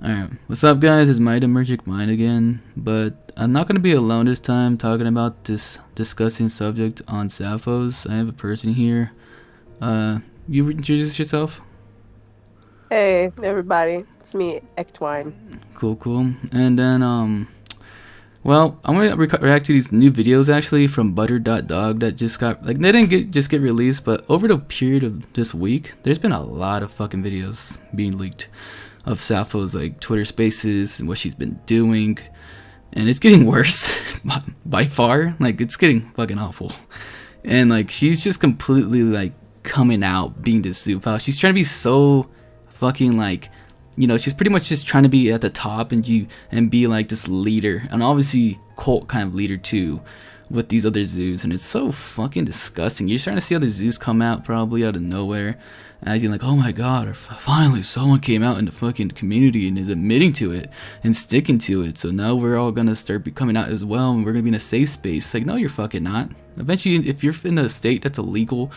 Alright, what's up guys, it's my Emergic Mind again, but I'm not going to be alone this time talking about this disgusting subject on Sapphos. I have a person here. You introduce yourself? Hey, everybody. It's me, eqtrine. Cool, cool. And then, well, I'm going to react to these new videos actually from Butter.dog that just got, like, they didn't just get released, but over the period of this week, there's been a lot of fucking videos being leaked of Sappho's, like, Twitter spaces and what she's been doing. And it's getting worse by far. Like, it's getting fucking awful. And, like, she's just completely, like, coming out being this zoophile. She's trying to be so fucking, like, she's pretty much just trying to be at the top and be like this leader, and obviously cult kind of leader too, with these other zoos. And it's so fucking disgusting. You're starting to see other zoos come out probably out of nowhere, and you're like, oh my god, or finally someone came out in the fucking community and is admitting to it and sticking to it. So now we're all gonna start coming out as well, and we're gonna be in a safe space. Like, no, you're fucking not. Eventually, if you're in a state that's illegal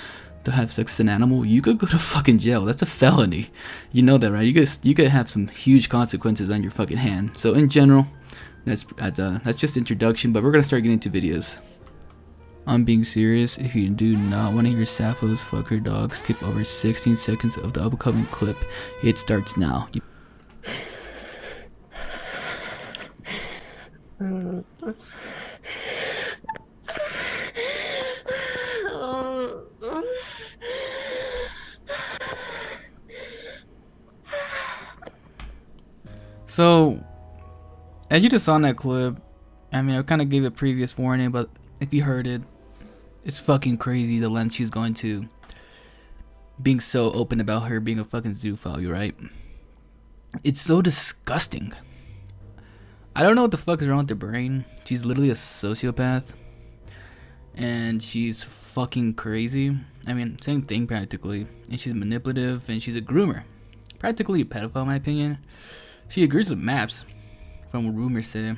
to have sex with an animal, you could go to fucking jail. That's a felony. You know that, right? You could have some huge consequences on your fucking hand. So in general, that's just introduction, but we're gonna start getting into videos. I'm being serious. If you do not want to hear Sappho's fuck her dog, skip over 16 seconds of the upcoming clip. It starts now. So, as you just saw in that clip, I mean, I kind of gave a previous warning, but if you heard it, it's fucking crazy the length she's going to, being so open about her being a fucking zoophile, right? It's so disgusting. I don't know what the fuck is wrong with her brain. She's literally a sociopath, and she's fucking crazy. I mean, same thing practically. And she's manipulative, and she's a groomer. Practically a pedophile, in my opinion. She agrees with maps, from what rumors say.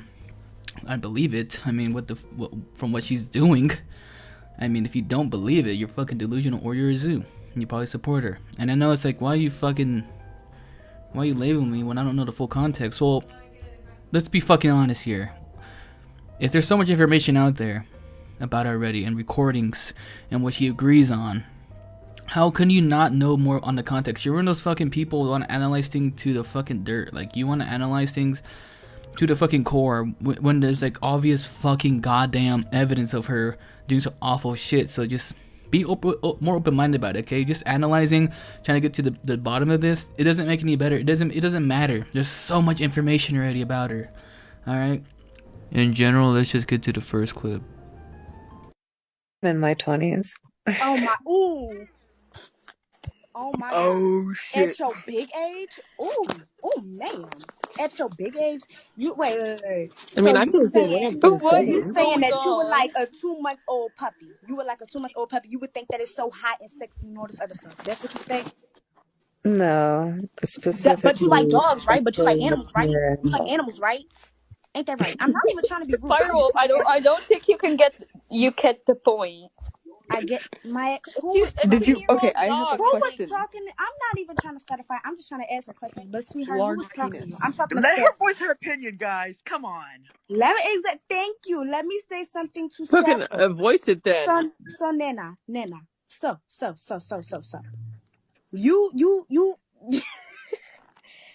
I believe it. I mean, from what she's doing. I mean, if you don't believe it, you're fucking delusional, or you're a zoo, and you probably support her. And I know it's like, why you labeling me when I don't know the full context? Well, let's be fucking honest here. If there's so much information out there about her already, and recordings, and what she agrees on, how can you not know more on the context? You're one of those fucking people who want to analyze things to the fucking dirt. Like, you want to analyze things to the fucking core when there's like obvious fucking goddamn evidence of her doing some awful shit. So just be more open-minded about it, okay? Just analyzing, trying to get to the bottom of this, it doesn't make any better. It doesn't matter. There's so much information already about her. Alright? In general, let's just get to the first clip. In my 20s. Oh my, ooh. Oh my Oh god. shit. At your big age? Ooh, oh man. At your big age, you wait. I mean, So I you can get saying rammed in a so you second. saying that you were like a 2-month old puppy. You were like a 2-month old puppy. You would think that it's so hot and sexy and all this other stuff. That's what you think? No, But you like specifically. dogs, right? But you like animals, right? You like animals, right? Ain't that right? I'm not even trying to be rude. Firewolf, I don't think you get the point. I get my ex. A Who was Did you? two-year-old Okay, I have a dog. who was question. talking? I'm not even trying to start a fight. I'm just trying to ask a question. But sweetheart, who Large was talking to penis. you? I'm talking to Let her Steph. voice her opinion, guys. Come on. Thank you. Let me say something to Fucking Sappho. voice it then. So Nana. So. You.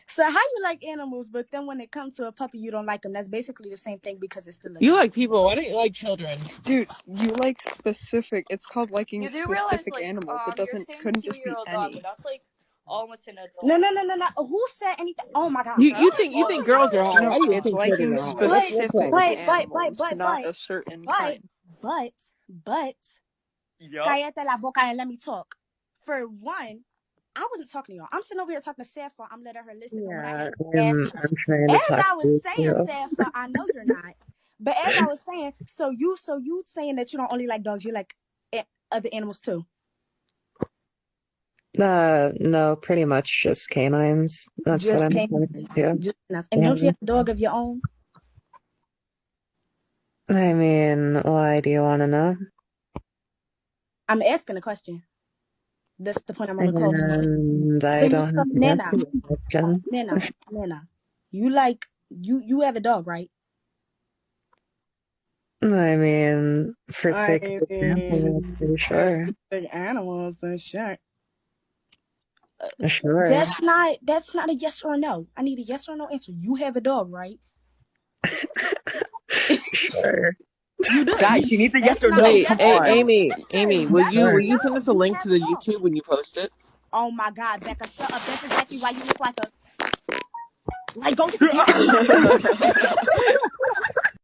So how you like animals, but then when it comes to a puppy, you don't like them? That's basically the same thing because it's still a You dog. like people, why don't you like children? Dude, you like specific. It's called liking You do realize, specific like, animals. It you're doesn't. saying Couldn't just be two-year-old dog, any. but that's like almost an No. adult. Who said anything? Oh my god. You think girls are hot. No, Why do you it's think children liking are hot? What's your specific problem? animals, not a certain kind. But Yup. cállate la boca and let me talk. For one, I wasn't talking to y'all. I'm sitting over here talking to Sappho. I'm letting her listen. Yeah, And I'm trying to as talk I to was you saying, too. Sappho, I know you're not. But as I was saying, so you saying that you don't only like dogs, you like other animals too. No, pretty much just canines. That's Just what I'm canines. trying to do. Just canines. And don't you have a dog of your own? I mean, why do you want to know? I'm asking a question. That's the point I'm on the call. And So I you don't tell have me, to Nana, answer your question. Nana. you have a dog, right? I mean, for sake of I example, mean, for sure. big animals and shit. Sure. That's not a yes or no. I need a yes or no answer. You have a dog, right? Sure. You do. Guys, she needs a yes That's or not no. a Wait, Come yes or on. no Amy, answer. Amy, Yes will or Sure. you send us a no? You link to have the a dog. YouTube when you post it? Oh my God, Becca, shut up. That's exactly why you look like go sit down.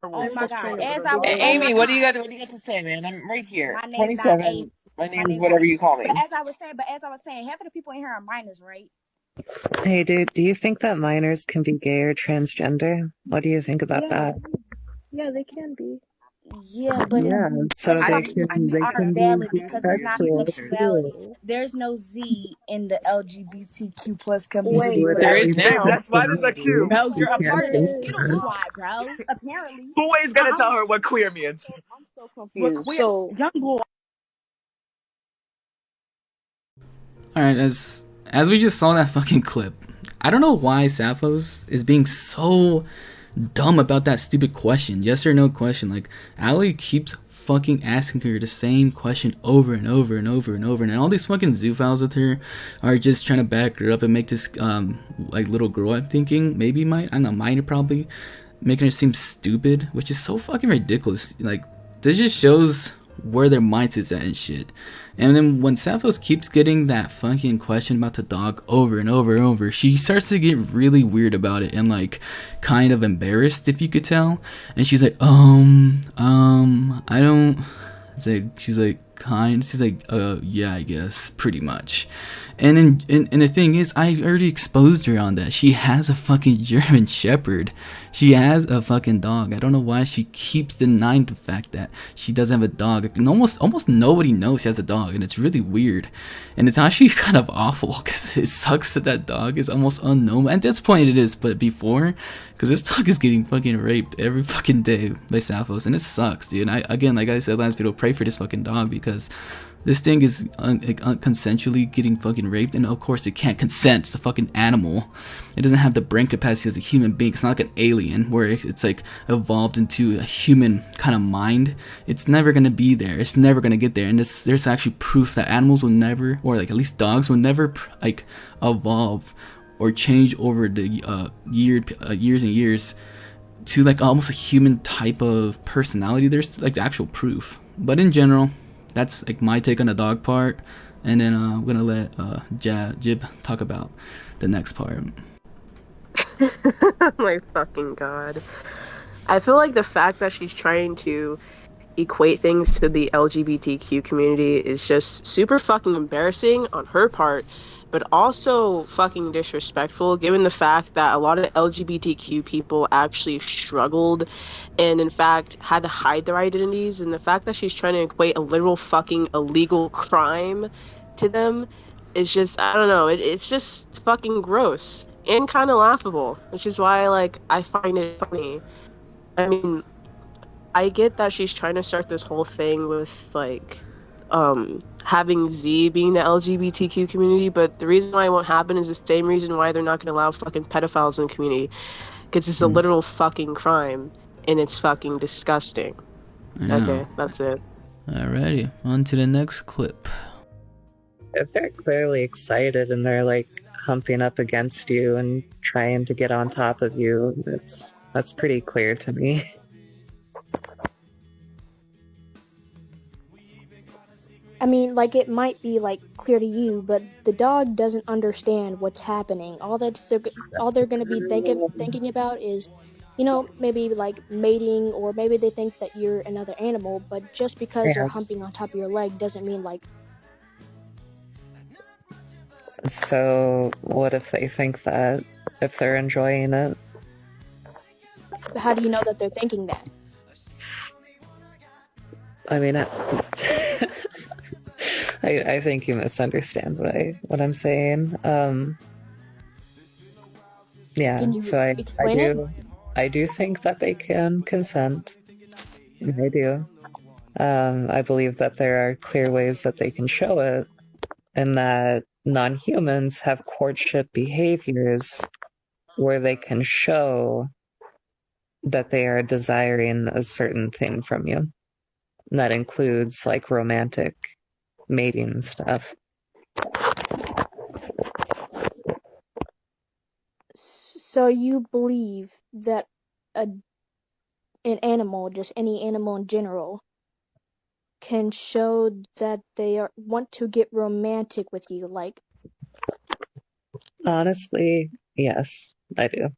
Oh my God. As I was Amy, what do you saying, got to say, man? I'm right here. my name's not 27. Amy. My My name's name's not whatever Amy. you call me. But as I was saying, half of the people in here are minors, right? Hey, dude, do you think that minors can be gay or transgender? What do you think about that? Yeah, they can be. Yeah, but Yeah, so those they can conversations aren't be valid because it's not bisexual sexuality. too. There's no Z in the LGBTQ plus It's Wait, community, There bro. literally is Babe, now. that's why there's a bisexuality. Q. Bro, You you're a can't part of the think there Skittle that. squad, bro. Apparently. Who is So gonna tell her what queer means? I'm so but confused. queer So, young boy. All right, as we just saw that fucking clip, I don't know why Sappho's is being so dumb about that stupid question, yes or no question. Like, Allie keeps fucking asking her the same question over and over and over and over, and all these fucking zoophiles with her are just trying to back her up and make this like little girl, I'm thinking maybe I'm not minor probably, making her seem stupid, which is so fucking ridiculous. Like, this just shows where their mindset's at and shit. And then when Sappho keeps getting that fucking question about the dog over and over and over, she starts to get really weird about it and like kind of embarrassed, if you could tell. And she's like, I don't. It's like she's like, yeah, I guess, pretty much. And the thing is, I already exposed her on that. She has a fucking German Shepherd. She has a fucking dog. I don't know why she keeps denying the fact that she doesn't have a dog. And almost nobody knows she has a dog, and it's really weird. And it's actually kind of awful because it sucks that that dog is almost unknown. At this point, it is, but before, because this dog is getting fucking raped every fucking day by Sappho's, and it sucks, dude. Again, like I said last video, pray for this fucking dog because this thing is consensually getting fucking raped, and of course it can't consent. It's a fucking animal. It doesn't have the brain capacity as a human being. It's not like an alien where it's like evolved into a human kind of mind. It's never gonna be there. It's never gonna get there. And there's actually proof that animals will never, or like at least dogs will never like evolve or change over the years and years to like almost a human type of personality. There's like the actual proof. But in general, that's like my take on the dog part, and then I'm gonna let Jib talk about the next part. my fucking God. I feel like the fact that she's trying to equate things to the LGBTQ community is just super fucking embarrassing on her part, but also fucking disrespectful given the fact that a lot of LGBTQ people actually struggled and in fact had to hide their identities, and the fact that she's trying to equate a literal fucking illegal crime to them is just, I don't know, it's just fucking gross and kind of laughable, which is why like I find it funny. I mean, I get that she's trying to start this whole thing with like having Z being the LGBTQ community, but the reason why it won't happen is the same reason why they're not going to allow fucking pedophiles in the community, because it's a literal fucking crime and it's fucking disgusting. Okay, that's it. Alrighty, on to the next clip. If they're clearly excited and they're like humping up against you and trying to get on top of you, that's pretty clear to me. I mean, like, it might be, like, clear to you, but the dog doesn't understand what's happening. All they're gonna be thinking about is, you know, maybe, like, mating, or maybe they think that you're another animal, but just because they're Yeah. humping on top of your leg doesn't mean, like... So, what if they think that, if they're enjoying it? How do you know that they're thinking that? I mean, I think you misunderstand what I'm saying. Yeah, Can you so explain it? I do think that they can consent. I do. I believe that there are clear ways that they can show it, and that non-humans have courtship behaviors where they can show that they are desiring a certain thing from you. And that includes like romantic mating stuff. So you believe that an animal, just any animal in general, can show that they want to get romantic with you, like? Honestly, yes, I do.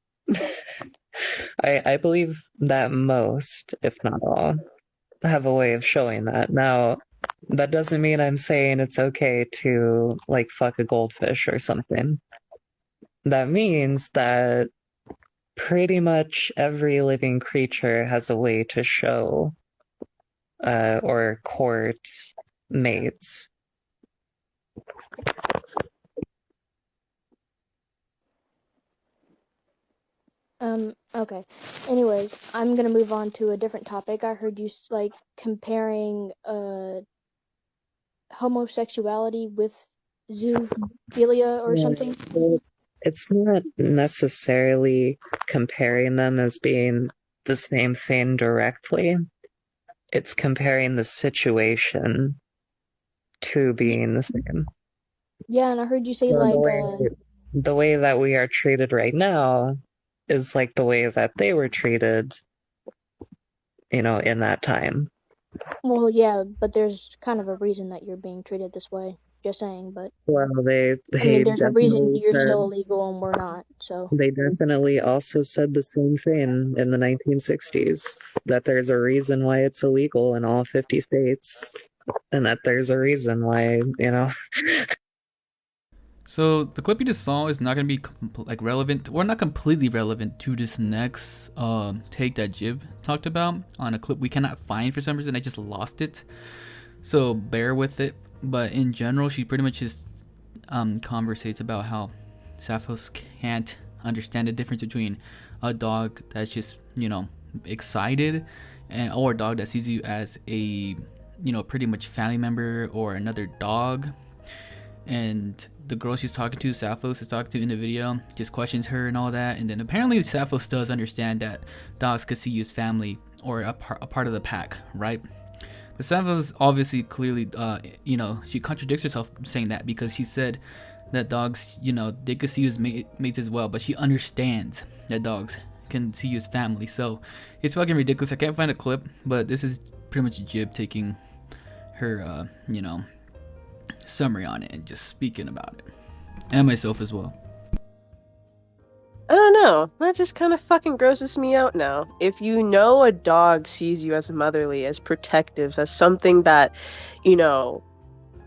I believe that most, if not all, have a way of showing that. Now, that doesn't mean I'm saying it's okay to like fuck a goldfish or something. That means that pretty much every living creature has a way to show or court mates. Okay. Anyways, I'm gonna move on to a different topic. I heard you like comparing homosexuality with zoophilia or something. It's not necessarily comparing them as being the same thing directly. It's comparing the situation to being the same. Yeah, and I heard you say So like the way that we are treated right now is like the way that they were treated, in that time. well, yeah, but there's kind of a reason that you're being treated this way. Just saying, but Well, they I mean, there's a reason definitely you're said, still illegal and we're not. So they definitely also said the same thing in the 1960s, that there's a reason why it's illegal in all 50 states, and that there's a reason why, So the clip you just saw is not gonna be like relevant, or not completely relevant to this next take that Jib talked about on a clip we cannot find for some reason. I just lost it, so bear with it. But in general, she pretty much just conversates about how Sapphos can't understand the difference between a dog that's just excited, or a dog that sees you as a pretty much family member or another dog. And the girl she's talking to, Sapphos is talking to in the video, just questions her and all that. And then apparently Sapphos does understand that dogs could see you as family or a part of the pack, right? But Sapphos obviously clearly, she contradicts herself saying that, because she said that dogs, they could see you as mates as well, but she understands that dogs can see you as family. So it's fucking ridiculous. I can't find a clip, but this is pretty much Jib taking her, summary on it and just speaking about it, and myself as well. I don't know. That just kind of fucking grosses me out now. If you know a dog sees you as motherly, as protective, as something that, a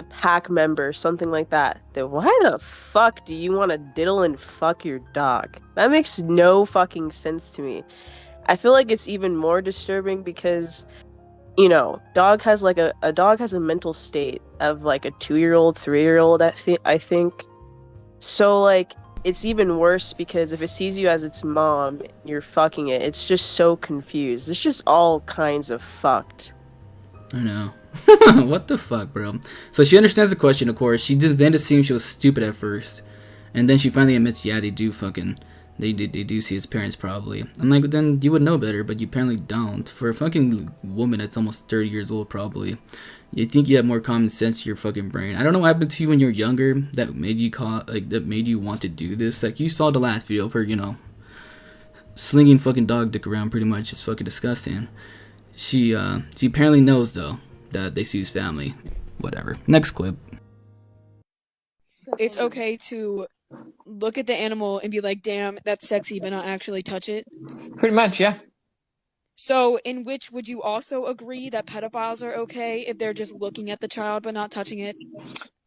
pack member, something like that, then why the fuck do you want to diddle and fuck your dog? That makes no fucking sense to me. I feel like it's even more disturbing because dog has like a dog has a mental state of like a 2-year-old, 3-year-old, I think. So like it's even worse because if it sees you as its mom, you're fucking it. It's just so confused. It's just all kinds of fucked. I know. What the fuck, bro? So she understands the question, of course. She just made it seem she was stupid at first, and then she finally admits, yeah, they do see his parents probably. I'm like, then you would know better, but you apparently don't. For a fucking woman that's almost 30 years old, probably, you think you have more common sense to your fucking brain. I don't know what happened to you when you were younger that made you want to do this. Like, you saw the last video of her, slinging fucking dog dick around pretty much. It's fucking disgusting. She apparently knows, though, that they see his family. Whatever. Next clip. It's okay to look at the animal and be like, damn, that's sexy, but not actually touch it. Pretty much, yeah. So, in which would you also agree that pedophiles are okay if they're just looking at the child but not touching it?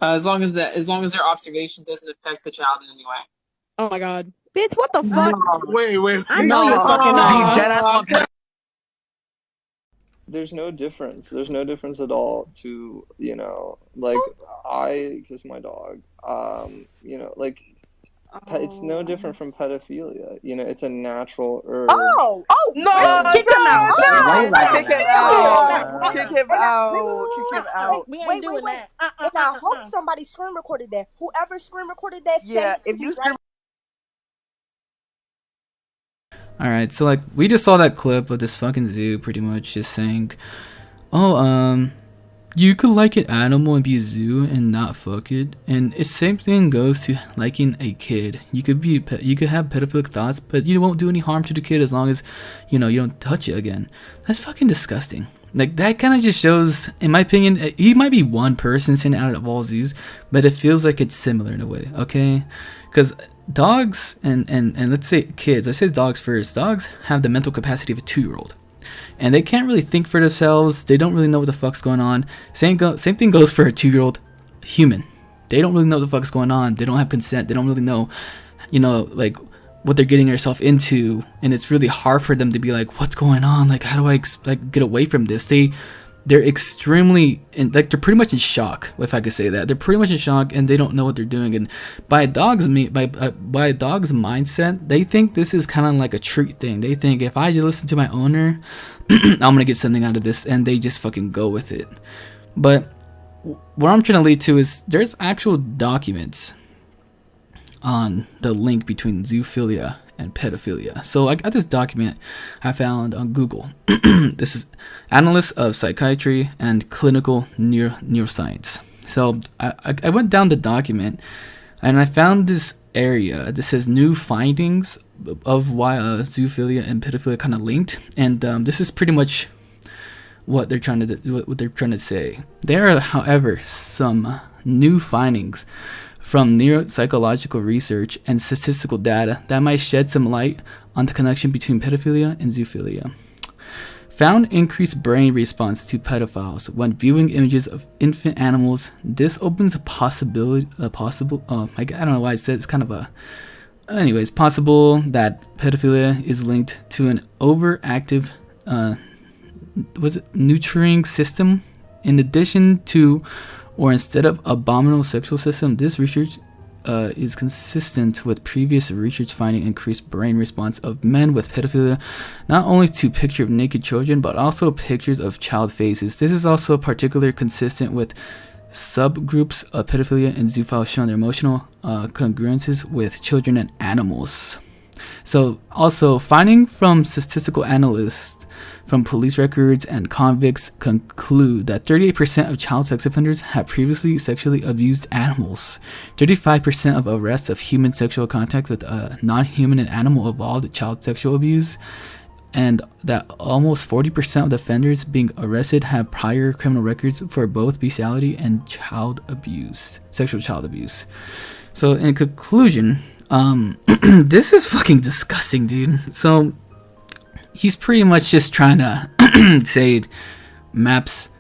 As long as their observation doesn't affect the child in any way. Oh my god. Bitch, what the fuck? Wait. I know you're fucking lying. There's no difference. There's no difference at all to, like, I kiss my dog. It's no different from pedophilia. It's a natural urge. Oh, No, kick him out. Kick him out. Kick him out. We ain't doing that. And I hope somebody screen recorded that. Whoever screen recorded that, Yeah, send it to if me you right All right, so like we just saw that clip of this fucking zoo, pretty much just saying, "Oh, you could like an animal and be a zoo and not fuck it." And the same thing goes to liking a kid. You could you could have pedophilic thoughts, but you won't do any harm to the kid as long as you don't touch it again. That's fucking disgusting. Like that kind of just shows, in my opinion, he might be one person sitting out of all zoos, but it feels like it's similar in a way. Okay, because dogs and let's say kids. Let's say dogs first. Dogs have the mental capacity of a 2-year-old. And they can't really think for themselves. They don't really know what the fuck's going on. Same thing goes for a 2-year-old human. They don't really know what the fuck's going on. They don't have consent. They don't really know, like what they're getting themselves into. And it's really hard for them to be like, what's going on? Like, how do I get away from this? They're extremely they're pretty much in shock, if I could say that. They're pretty much in shock and they don't know what they're doing. And by a dog's mindset, they think this is kind of like a treat thing. They think if I just listen to my owner, I'm gonna get something out of this, and they just fucking go with it. But what I'm trying to lead to is there's actual documents on the link between zoophilia and pedophilia. So I got this document I found on Google. This is Analyst of Psychiatry and Clinical Neuroscience. So I went down the document and I found this area that says new findings of why zoophilia and pedophilia kind of linked, and this is pretty much what they're trying to say. There are, however, some new findings from neuropsychological research and statistical data that might shed some light on the connection between pedophilia and zoophilia. Found increased brain response to pedophiles when viewing images of infant animals. This opens a possible, I don't know why I said it's kind of a, anyways, possible that pedophilia is linked to an overactive, nurturing system in addition to or instead of abominable sexual system. This research is consistent with previous research finding increased brain response of men with pedophilia, not only to picture of naked children, but also pictures of child faces. This is also particularly consistent with subgroups of pedophilia and zoophilia showing their emotional congruences with children and animals. So also finding from statistical analysts from police records and convicts conclude that 38% of child sex offenders have previously sexually abused animals. 35% of arrests of human sexual contact with non-human and animal involved child sexual abuse, and that almost 40% of the offenders being arrested have prior criminal records for both bestiality and child abuse, sexual child abuse. So in conclusion, this is fucking disgusting, dude. So he's pretty much just trying to say maps.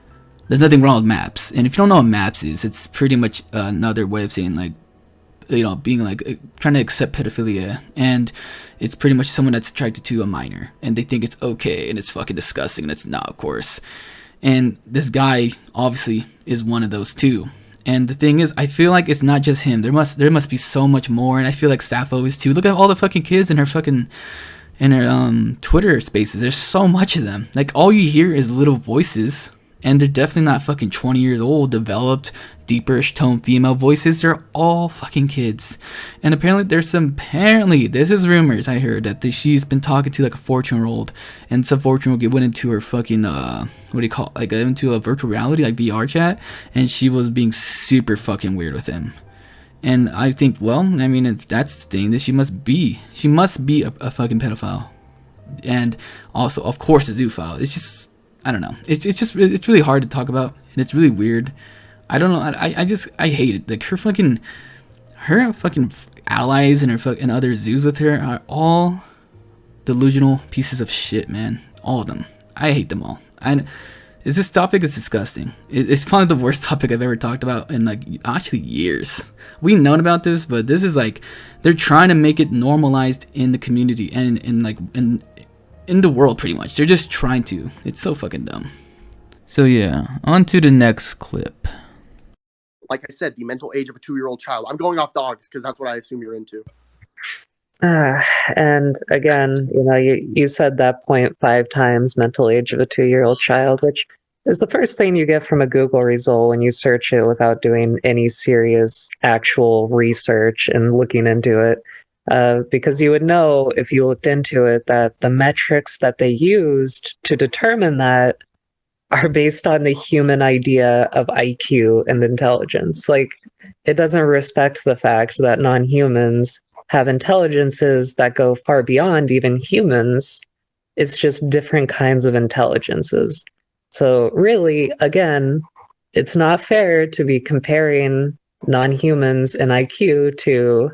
There's nothing wrong with maps, and if you don't know what maps is, it's pretty much another way of saying like, being like trying to accept pedophilia, and it's pretty much someone that's attracted to a minor, and they think it's okay, and it's fucking disgusting, and it's not, of course. And this guy obviously is one of those too. And the thing is, I feel like it's not just him. There must be so much more, and I feel like Sappho is too. Look at all the fucking kids in her fucking Twitter spaces. There's so much of them. Like all you hear is little voices, and they're definitely not fucking 20 years old, developed, deeperish tone female voices. They're all fucking kids. And apparently this is rumors I heard that she's been talking to like a 14-year-old, and some 14-year-old went into her fucking into a virtual reality like VR chat, and she was being super fucking weird with him. And I think, well, I mean, if that's the thing, then she must be a fucking pedophile, and also, of course, a zoophile. It's just, I don't know. It's really hard to talk about, and it's really weird. I don't know. I hate it. Like her fucking allies and other zoos with her are all delusional pieces of shit, man. All of them. I hate them all. And this topic is disgusting. It's probably the worst topic I've ever talked about in like actually years. We've known about this, but this is like they're trying to make it normalized in the community and in the world pretty much. They're just trying to. It's so fucking dumb. So yeah, on to the next clip. Like I said, the mental age of a 2-year-old child. I'm going off dogs because that's what I assume you're into. And again, you said that 0.5 times mental age of a 2-year-old child, which is the first thing you get from a Google result when you search it without doing any serious actual research and looking into it. Because you would know if you looked into it that the metrics that they used to determine that are based on the human idea of IQ and intelligence. Like, it doesn't respect the fact that non-humans have intelligences that go far beyond even humans. It's just different kinds of intelligences. So really, again, it's not fair to be comparing non-humans in IQ to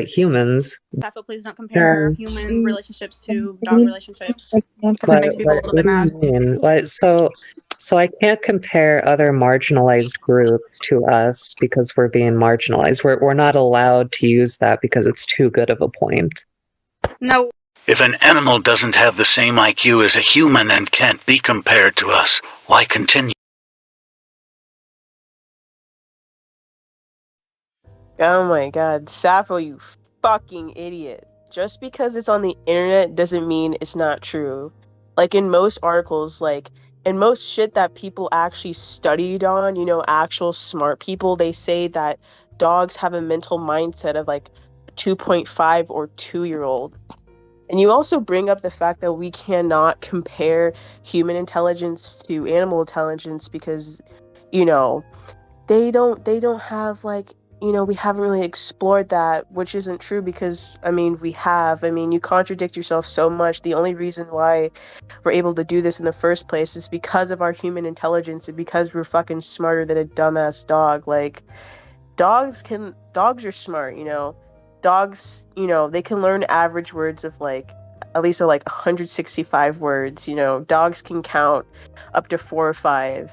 humans. Sappho, please don't compare human relationships to dog relationships, because it makes people a little bit mad. So I can't compare other marginalized groups to us because we're being marginalized. We're not allowed to use that because it's too good of a point. No. If an animal doesn't have the same IQ as a human and can't be compared to us, why continue? Oh my god, Sappho, you fucking idiot. Just because it's on the internet doesn't mean it's not true. Like, in most articles, like, in most shit that people actually studied on, you know, actual smart people, they say that dogs have a mental mindset of, like, 2.5 or 2-year-old. And you also bring up the fact that we cannot compare human intelligence to animal intelligence because, you know, they don't have, like, you know, we haven't really explored that, which isn't true because, I mean, we have. I mean, you contradict yourself so much. The only reason why we're able to do this in the first place is because of our human intelligence and because we're fucking smarter than a dumbass dog. Like, dogs are smart, you know. Dogs, you know, they can learn average words of, like, at least of, like, 165 words, you know. Dogs can count up to 4 or 5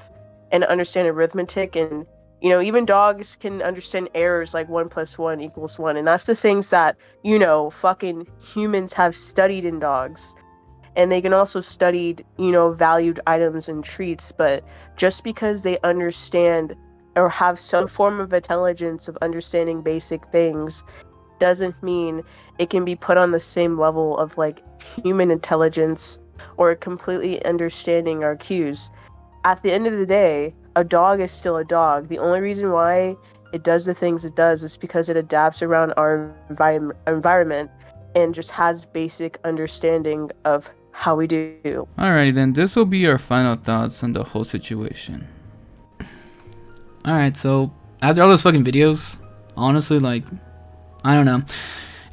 and understand arithmetic, and you know, even dogs can understand errors like 1 + 1 = 1. And that's the things that, you know, fucking humans have studied in dogs. And they can also study, you know, valued items and treats. But just because they understand or have some form of intelligence of understanding basic things doesn't mean it can be put on the same level of, like, human intelligence or completely understanding our cues. At the end of the day, a dog is still a dog. The only reason why it does the things it does is because it adapts around our environment and just has basic understanding of how we do. Alrighty then, this will be our final thoughts on the whole situation. Alright, so after all those fucking videos, honestly, like, I don't know.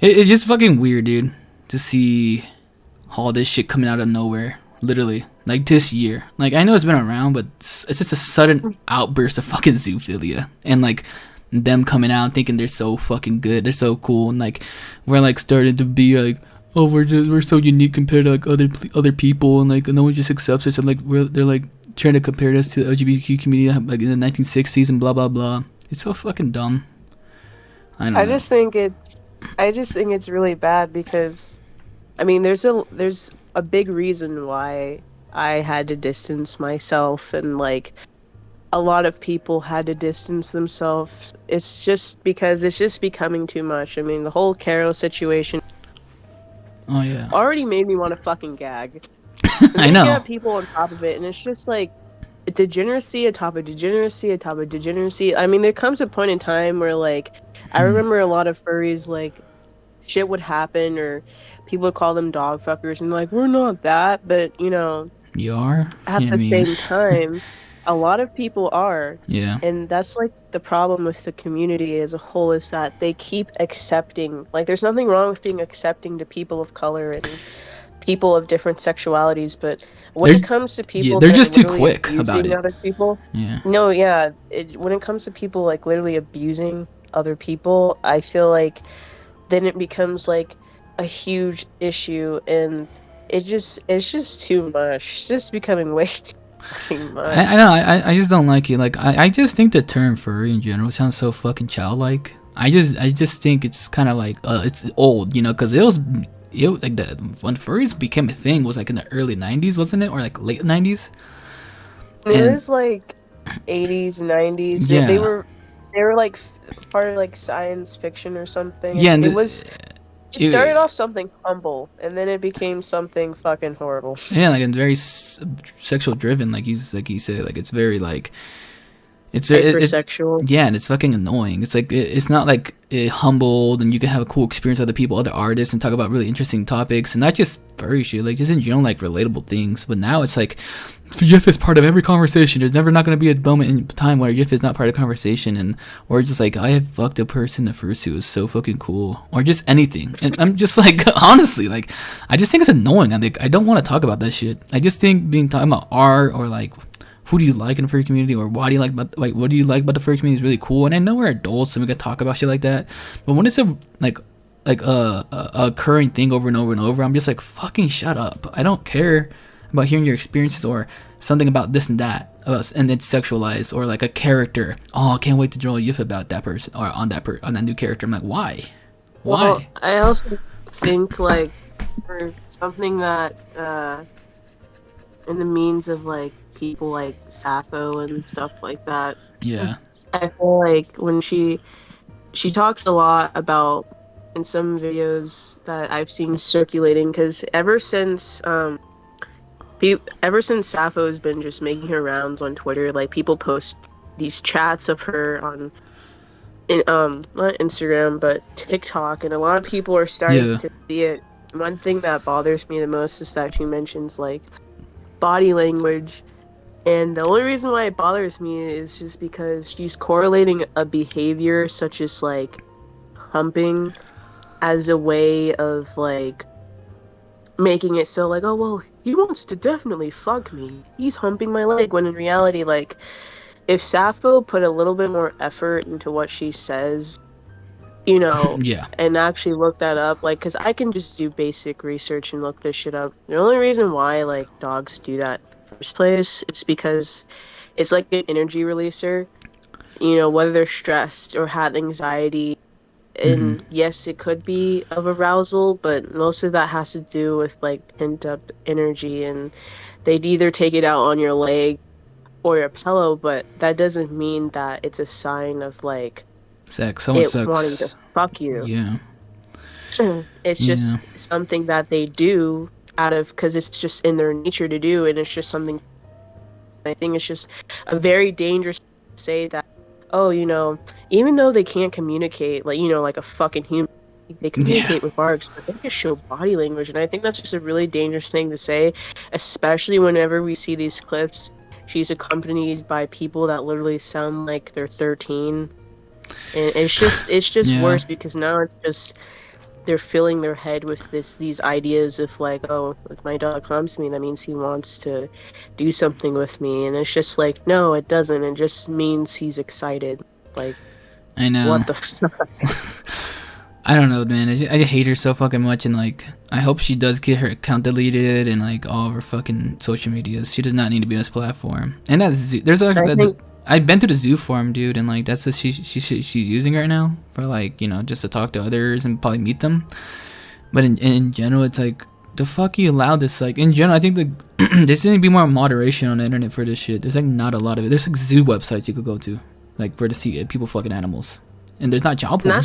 It's just fucking weird, dude, to see all this shit coming out of nowhere. Literally. Like, this year. Like, I know it's been around, but it's just a sudden outburst of fucking zoophilia. And, like, them coming out thinking they're so fucking good. They're so cool. And, like, we're, like, starting to be, like, oh, we're so unique compared to, like, other people. And, like, no one just accepts us. And, like, they're, like, trying to compare us to the LGBTQ community, like, in the 1960s and blah, blah, blah. It's so fucking dumb. I just think it's really bad because, I mean, there's a big reason why I had to distance myself, and, like, a lot of people had to distance themselves. It's just because it's just becoming too much. I mean, the whole Caro situation already made me want to fucking gag. I know. You have people on top of it, and it's just like degeneracy on top of degeneracy on top of degeneracy. I mean, there comes a point in time where, like, I remember a lot of furries, like, shit would happen, or people would call them dog fuckers, and, like, we're not that, but, you know, you are? At the same time, a lot of people are. Yeah. And that's, like, the problem with the community as a whole, is that they keep accepting. Like, there's nothing wrong with being accepting to people of color and people of different sexualities, but when it comes to people, they're just too quick about it. Other people, yeah. No, yeah. When it comes to people, like, literally abusing other people, I feel like then it becomes, like, a huge issue, and it's just too much. It's just becoming way too much. I know. I just don't like it. Like, I just think the term furry in general sounds so fucking childlike. I just think it's kind of like it's old, you know, because it was like when furries became a thing was like in the early 90s, wasn't it, or like late 90s? It was like 80s, 90s. Yeah. They were like part of, like, science fiction or something. Yeah, and it started off something humble, and then it became something fucking horrible. Yeah, like, it's very sexual driven, like he said. Like, it's very like, It's hypersexual. yeah, and it's fucking annoying. It's like it's not like humbled, and you can have a cool experience with other people, other artists, and talk about really interesting topics, and not just furry shit, like just in general, like relatable things. But now it's like GIF is part of every conversation. There's never not going to be a moment in time where GIF is not part of the conversation, and or just like I have fucked a person in the fursuit was so fucking cool, or just anything. And I'm just like honestly, like I just think it's annoying. I don't want to talk about that shit. I just think being talking about art or like who do you like in the furry community, or why do you like about what do you like about the furry community is really cool. And I know we're adults and we can talk about shit like that, but when it's a occurring thing over and over and over, I'm just like, fucking shut up. I don't care about hearing your experiences or something about this and that and it's sexualized, or like a character. Oh, I can't wait to draw a GIF about that person or on that new character. I'm like, why? Well, I also think like for something that in the means of like people like Sappho and stuff like that. Yeah. I feel like when she talks a lot about in some videos that I've seen circulating, because ever since Sappho's been just making her rounds on Twitter, like people post these chats of her on not Instagram but TikTok, and a lot of people are starting to see it. One thing that bothers me the most is that she mentions like body language. And the only reason why it bothers me is just because she's correlating a behavior such as like humping as a way of like making it so like, oh well, he wants to definitely fuck me, he's humping my leg, when in reality, like, if Sappho put a little bit more effort into what she says, you know, and actually look that up, like, because I can just do basic research and look this shit up. The only reason why like dogs do that first place, it's because it's like an energy releaser, you know, whether they're stressed or have anxiety. And yes, it could be of arousal, but most of that has to do with like pent up energy, and they'd either take it out on your leg or your pillow, but that doesn't mean that it's a sign of like sex, wanting to fuck you. Yeah. It's just something that they do out of, because it's just in their nature to do, and it's just something. I think it's just a very dangerous to say that, oh, you know, even though they can't communicate, like, you know, like a fucking human, they communicate with barks, but they can show body language, and I think that's just a really dangerous thing to say, especially whenever we see these clips. She's accompanied by people that literally sound like they're 13, and it's just worse, because now it's just they're filling their head with these ideas of like, oh, if my dog humps me, that means he wants to do something with me, and it's just like, no, it doesn't. It just means he's excited. Like, I know. What the fuck? I don't know, man. I hate her so fucking much, and like, I hope she does get her account deleted and like all of her fucking social medias. She does not need to be on this platform. And I've been to the zoo forum, dude, and like that's she's using right now for like, you know, just to talk to others and probably meet them. But in general, it's like, the fuck you allow this? Like, in general, I think there's going to be more moderation on the internet for this shit. There's like not a lot of it. There's like zoo websites you could go to, like, for to see people fucking animals, and there's not child porn.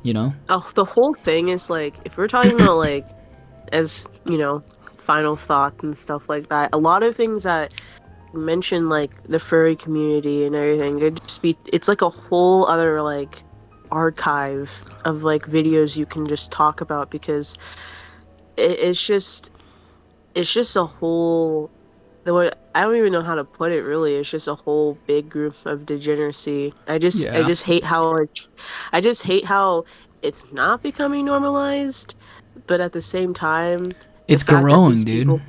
You know. Oh, the whole thing is like, if we're talking about like, as you know, final thoughts and stuff like that, a lot of things that mention like the furry community and everything, it's like a whole other like archive of like videos you can just talk about, because it's just a whole, I don't even know how to put it really. It's just a whole big group of degeneracy. I just hate how it's not becoming normalized, but at the same time, it's growing, dude.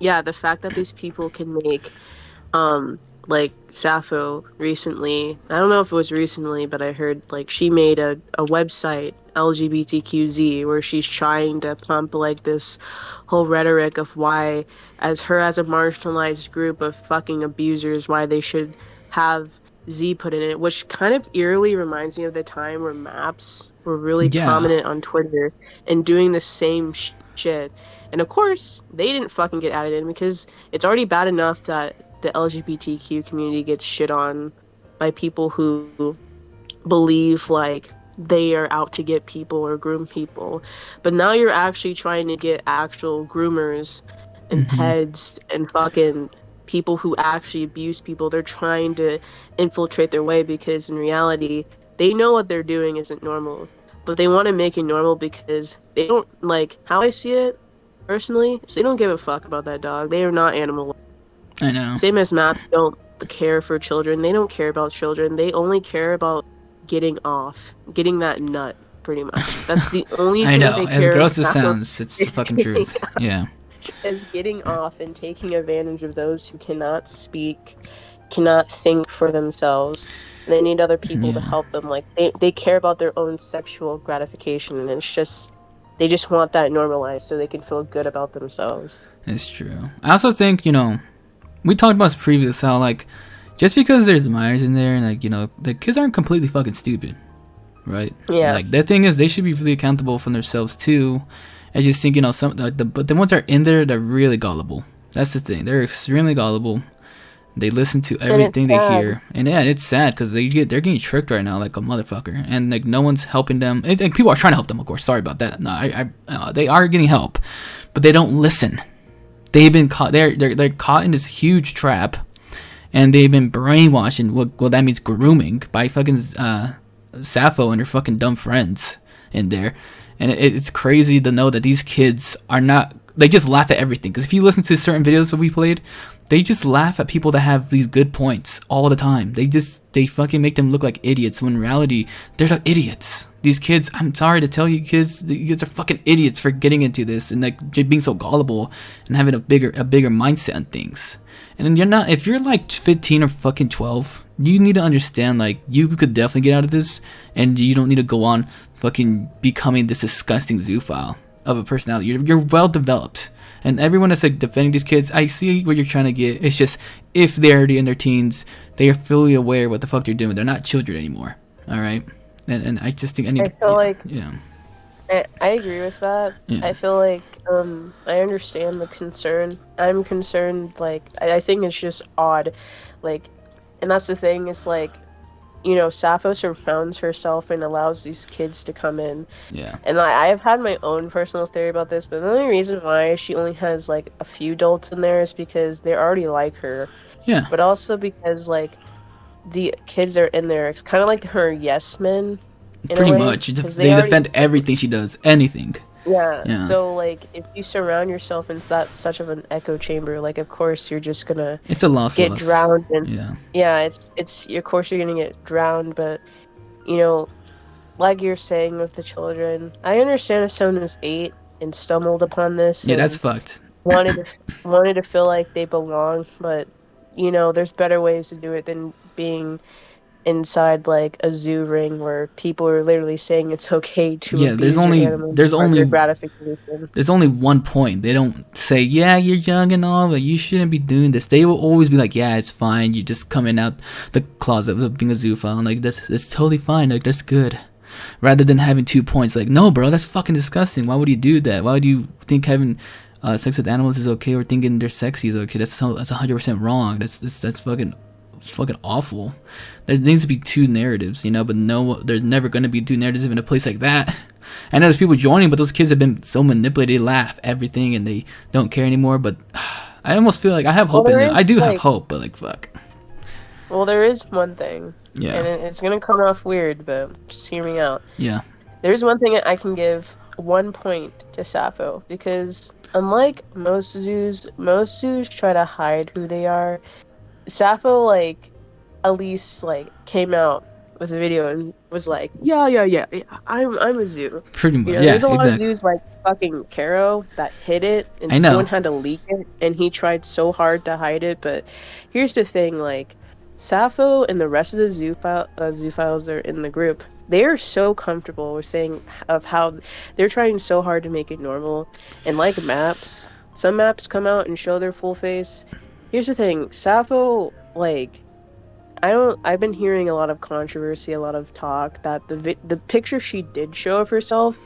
The fact that these people can make, like Sappho recently, I don't know if it was recently, but I heard like she made a website, LGBTQZ, where she's trying to pump like this whole rhetoric of why, as a marginalized group of fucking abusers, why they should have Z put in it, which kind of eerily reminds me of the time where maps were really prominent on Twitter and doing the same shit. And of course, they didn't fucking get added in, because it's already bad enough that the LGBTQ community gets shit on by people who believe like they are out to get people or groom people. But now you're actually trying to get actual groomers and heads and fucking people who actually abuse people. They're trying to infiltrate their way because in reality, they know what they're doing isn't normal. But they want to make it normal because they don't, like, how I see it, personally, is they don't give a fuck about that dog. They are not animal. I know. Same as Matt, don't care for children. They don't care about children. They only care about getting off. Getting that nut, pretty much. That's the only thing I know. they care As gross as it about. sounds, it's the fucking truth. Yeah. And getting off and taking advantage of those who cannot speak, cannot think for themselves. They need other people to help them. Like, they care about their own sexual gratification, and it's just, they just want that normalized so they can feel good about themselves. It's true. I also think, you know, we talked about this previous, how, like, just because there's minors in there, and, like, you know, the kids aren't completely fucking stupid, right? Yeah. Like, the thing is, they should be really accountable for themselves, too. I just think, you know, but the ones that are in there, they're really gullible. That's the thing. They're extremely gullible. They listen to everything they hear, and yeah, it's sad because they're getting tricked right now like a motherfucker, and like no one's helping them. And people are trying to help them, of course. Sorry about that. No, they are getting help, but they don't listen. They've been caught. They're caught in this huge trap, and they've been brainwashed. And what that means, grooming by fucking Sappho and her fucking dumb friends in there. And it's crazy to know that these kids are not. They just laugh at everything. Because if you listen to certain videos that we played, they just laugh at people that have these good points all the time. They fucking make them look like idiots when in reality they're not idiots. These kids, I'm sorry to tell you kids are fucking idiots for getting into this and like being so gullible and having a bigger mindset on things. And then if you're like 15 or fucking 12, you need to understand like you could definitely get out of this, and you don't need to go on fucking becoming this disgusting zoophile of a personality. You're well developed. And everyone that's like defending these kids, I see what you're trying to get. It's just if they're already in their teens, they are fully aware what the fuck they're doing. They're not children anymore. All right, and I just think I feel like yeah. I agree with that. Yeah. I feel like I understand the concern. I'm concerned. Like I think it's just odd, like, and that's the thing. It's like, you know, Sappho surrounds herself and allows these kids to come in. Yeah. And I've had my own personal theory about this, but the only reason why she only has like a few adults in there is because they're already like her. Yeah. But also because like the kids that are in there, it's kind of like her yes men. Pretty much. They defend everything she does. Anything. Yeah. So like, if you surround yourself in such of an echo chamber, like of course you're just gonna it's a loss get drowned. And it's of course you're gonna get drowned. But you know, like you're saying with the children, I understand if someone who's 8 and stumbled upon this. Yeah, that's fucked. wanted to feel like they belong, but you know, there's better ways to do it than being inside like a zoo ring where people are literally saying it's okay to abuse animals there's only gratification. There's only one point. They don't say, yeah, you're young and all, but you shouldn't be doing this. They will always be like, yeah, it's fine, you're just coming out the closet of being a zoophile, and like that's totally fine, like that's good, rather than having 2 points like, no bro, that's fucking disgusting. Why would you do that? Why would you think having sex with animals is okay, or thinking they're sexy is okay? That's 100% wrong. That's fucking awful. There needs to be 2 narratives, you know, but no, there's never going to be 2 narratives in a place like that. I know there's people joining, but those kids have been so manipulated. They laugh everything and they don't care anymore. But I almost feel like I have hope in them. I do have hope, but like fuck. Well, there is one thing. Yeah. And it's gonna come off weird, but just hear me out. Yeah. There's one thing I can give 1 point to Sappho, because unlike most zoos try to hide who they are. Sappho, like, at least, like, came out with a video and was like, yeah, I'm a zoo. Pretty much, you know, yeah, there's a lot exactly. of zoos like fucking Caro that hid it, and I know. someone had to leak it, and he tried so hard to hide it. But here's the thing, like, Sappho and the rest of the zoophiles that are in the group, they are so comfortable with saying of how they're trying so hard to make it normal. And like maps, some maps come out and show their full face. Here's the thing, Sappho, like, I've been hearing a lot of controversy, a lot of talk that the picture she did show of herself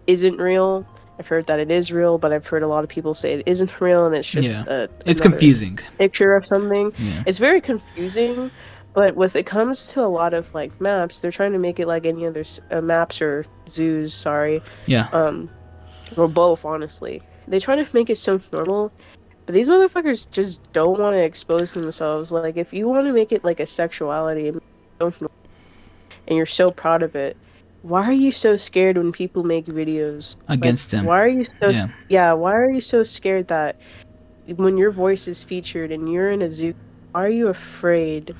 isn't real. I've heard that it is real, but I've heard a lot of people say it isn't real, and it's just it's confusing picture of something. Yeah. It's very confusing, but when it comes to a lot of like maps, they're trying to make it like any other maps or zoos. Sorry. Yeah. Or both, honestly. They try to make it so normal. But these motherfuckers just don't want to expose themselves. Like, if you want to make it like a sexuality and you're so proud of it, why are you so scared when people make videos against them? Why are you so why are you so scared that when your voice is featured and you're in a zoo, why are you afraid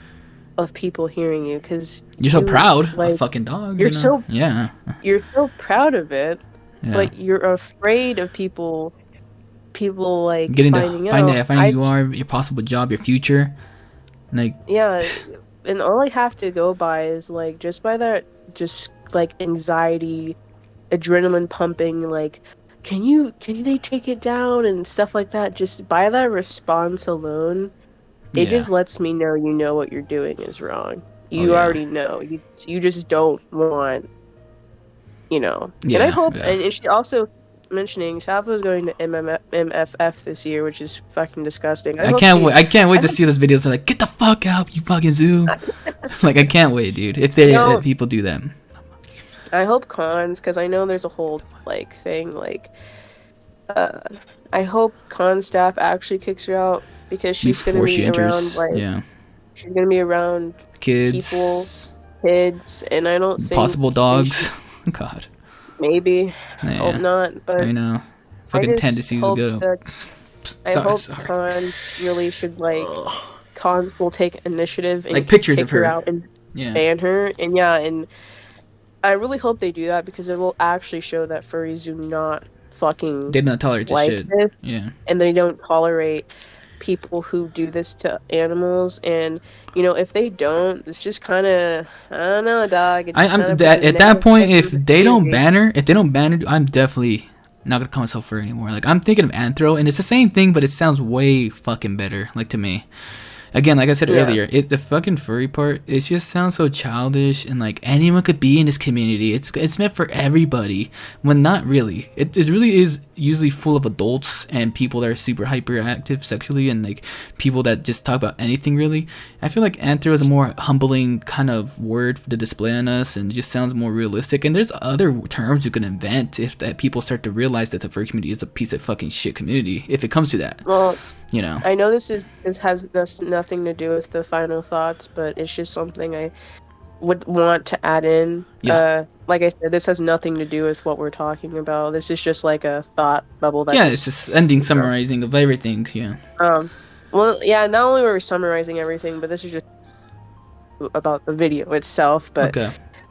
of people hearing you? Because you're so proud of fucking dogs. You're you're so proud of it, but you're afraid of people like finding you are, your possible job, your future, like and all I have to go by is like just by that, just like anxiety, adrenaline pumping, like can they take it down and stuff like that. Just by that response alone, it just lets me know you know what you're doing is wrong. You already know. You just don't want, And I hope, and she also mentioning Sappho is going to MFF this year, which is fucking disgusting. I can't wait to see those videos. They're like, get the fuck out, you fucking zoo. Like, I can't wait, dude. If people do that. I hope cons, because I know there's a whole like thing like I hope con staff actually kicks her out, because she's gonna be around she's gonna be around kids, and I don't think possible dogs. God, maybe hope not, but I know fucking tendencies will go. I hope con really should con will take initiative and like pictures kick of her out and ban her, and I really hope they do that, because it will actually show that furries do not fucking they don't tolerate this shit. And they don't tolerate people who do this to animals. And if they don't, it's just kind of, I don't know, dog. At that point, if they don't ban her, I'm definitely not gonna call myself furry anymore. Like, I'm thinking of anthro, and it's the same thing, but it sounds way fucking better, like, to me. Again, like I said earlier, the fucking furry part, it just sounds so childish, and like anyone could be in this community. It's meant for everybody, when not really. It really is usually full of adults and people that are super hyperactive sexually, and like people that just talk about anything really. I feel like anthro is a more humbling kind of word to display on us, and just sounds more realistic. And there's other terms you can invent if that people start to realize that the furry community is a piece of fucking shit community. If it comes to that. Well, I know this has nothing to do with the final thoughts, but it's just something I would want to add in. Like I said, this has nothing to do with what we're talking about. This is just like a thought bubble. It's just ending summarizing of everything. Well, not only were we summarizing everything, but this is just about the video itself. But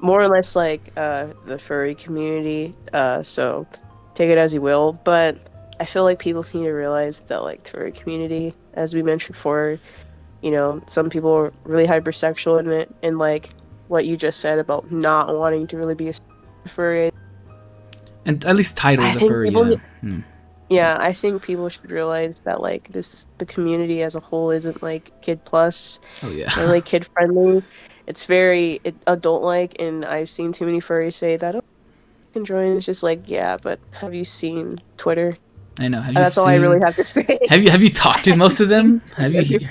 more or less like the furry community. So take it as you will, but I feel like people need to realize that, like, the furry community, as we mentioned before, some people are really hypersexual in it, and like what you just said about not wanting to really be a furry. And at least titles of furry. I think people should realize that like the community as a whole isn't like kid plus. Or like kid friendly. It's very adult like, and I've seen too many furries say that. Oh, you can join. It's just like, but have you seen Twitter? I know. That's all I really have to say. Have you talked to most of them? Have you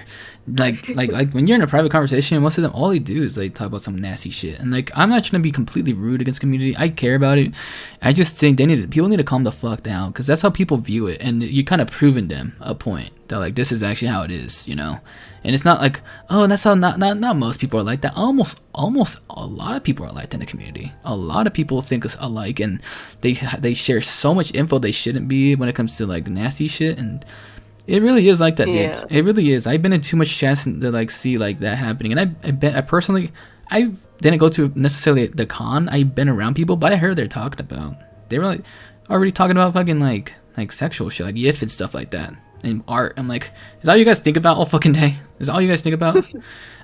like when you're in a private conversation, most of them, all they do is like talk about some nasty shit. And like, I'm not trying to be completely rude against the community. I care about it. I just think people need to calm the fuck down, because that's how people view it, and you kind of proven them a point that like this is actually how it is, And it's not like, oh, that's how not most people are like that. Almost a lot of people are like that in the community. A lot of people think alike, and they share so much info they shouldn't be when it comes to like nasty shit. And it really is like that, dude. It really is. I've been in too much chats to like see like that happening, and I personally didn't go to necessarily the con. I've been around people, but I heard they're talking about. They were like already talking about fucking like sexual shit, like YIF and stuff like that. And art. I'm like, is that all you guys think about all fucking day? Is that all you guys think about?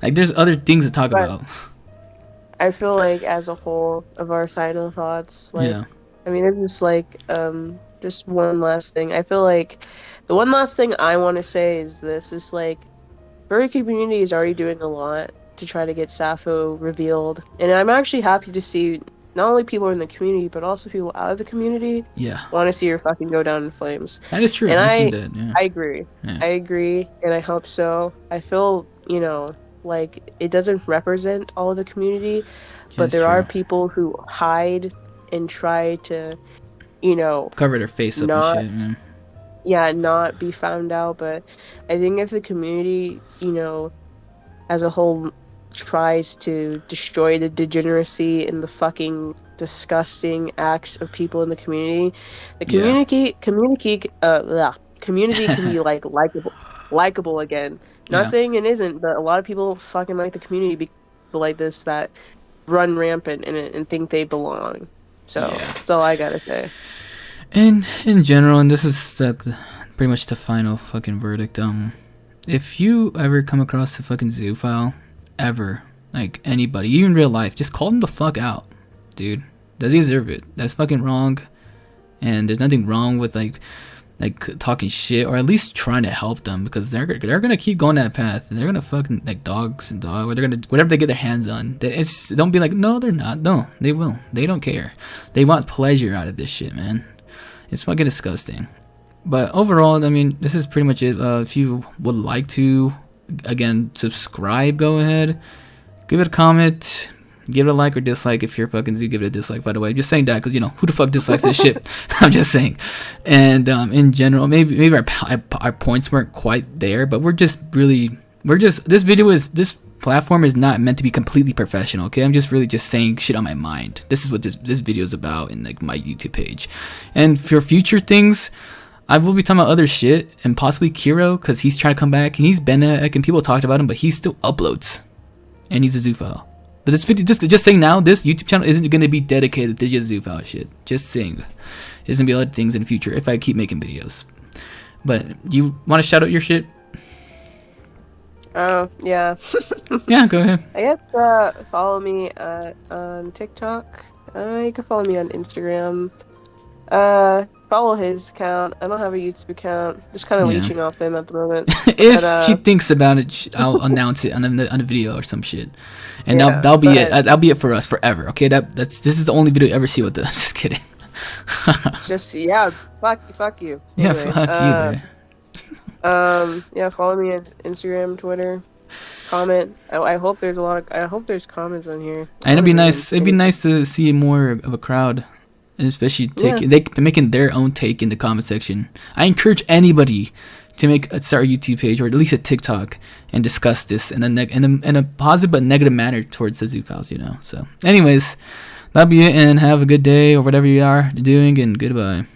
Like, there's other things to talk about. I feel like as a whole of our final thoughts, like, I mean, it's just like, just one last thing. I feel like the one last thing I want to say is this: is like, furry community is already doing a lot to try to get Sappho revealed, and I'm actually happy to see not only people in the community, but also people out of the community want to see her fucking go down in flames. That is true. And I agree. I agree, and I hope so. I feel, like it doesn't represent all of the community, but there are people who hide and try to, cover their face up and shit. not be found out. But I think if the community, as a whole, tries to destroy the degeneracy and the fucking disgusting acts of people in the community, the community can be like likable again. Not saying it isn't, but a lot of people fucking like the community because people like this that run rampant in it and think they belong. So that's all I gotta say. And in general, and this is pretty much the final fucking verdict. If you ever come across a fucking zoophile, ever, like anybody, even in real life, just call them the fuck out, dude. They deserve it. That's fucking wrong, and there's nothing wrong with like talking shit or at least trying to help them, because they're gonna keep going that path. They're gonna fucking like dogs, or they're gonna whatever they get their hands on. Don't be like, no, they're not. No, they will. They don't care. They want pleasure out of this shit, man. It's fucking disgusting. But overall, I mean, this is pretty much it. If you would like to, again, subscribe, go ahead, give it a comment, give it a like or dislike. If you're fucking Z, give it a dislike, by the way. Just saying that because, who the fuck dislikes this shit? I'm just saying. And in general, maybe our points weren't quite there, but this platform is not meant to be completely professional, okay? I'm just really just saying shit on my mind. This is what this video is about in like my YouTube page. And for future things, I will be talking about other shit, and possibly Kiro, because he's trying to come back, and he's been and people talked about him, but he still uploads, and he's a zoophile. But this video, just saying now, this YouTube channel isn't going to be dedicated to just zoophile shit. Just saying, there's going to be other things in the future if I keep making videos. But you want to shout out your shit? Oh, yeah. Yeah, go ahead. I guess follow me on TikTok. You can follow me on Instagram. Follow his account. I don't have a YouTube account. Just kind of leeching off him at the moment. If she thinks about it, I'll announce it on a video or some shit, and that'll be it. That'll be it for us forever. Okay, this is the only video you ever see with it. Just kidding. Fuck you. Yeah, Anyway, fuck you, bro. Follow me on Instagram, Twitter. Comment. I hope there's comments on here. And it'd be nice. It'd be nice to see more of a crowd, and especially they're making their own take in the comment section. I encourage anybody to start a YouTube page or at least a TikTok and discuss this in a positive but negative manner towards the zoophiles, So, anyways, that'll be it, and have a good day or whatever you are doing, and goodbye.